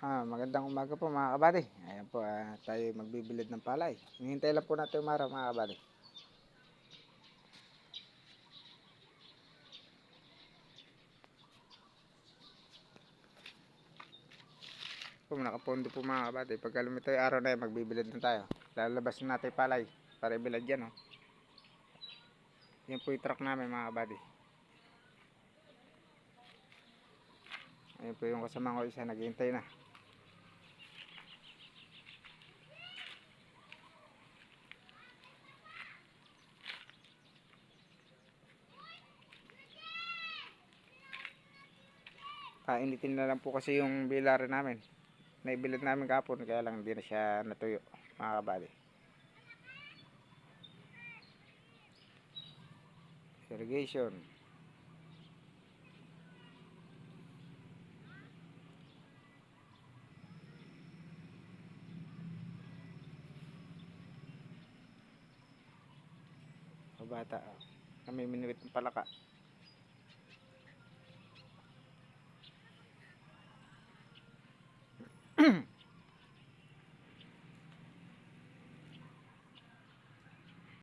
Magandang umaga po mga kabady. Ayan po, tayo magbibilid ng palay. Hinihintay lang po natin umaraw mga kabady. Nakapondo po mga kabady. Pagka lumito yung araw na yun, magbibilid na tayo. Lalabas na natin yung palay para ibilad yan. Yan po yung truck namin mga kabady. Ayan po yung kasama ko isa, naghihintay na. Initin na lang po kasi yung bilaran namin. Naibilad namin kapon, kaya lang hindi na siya natuyo mga kabady. Irrigation. Bata, kami minuit ng palaka.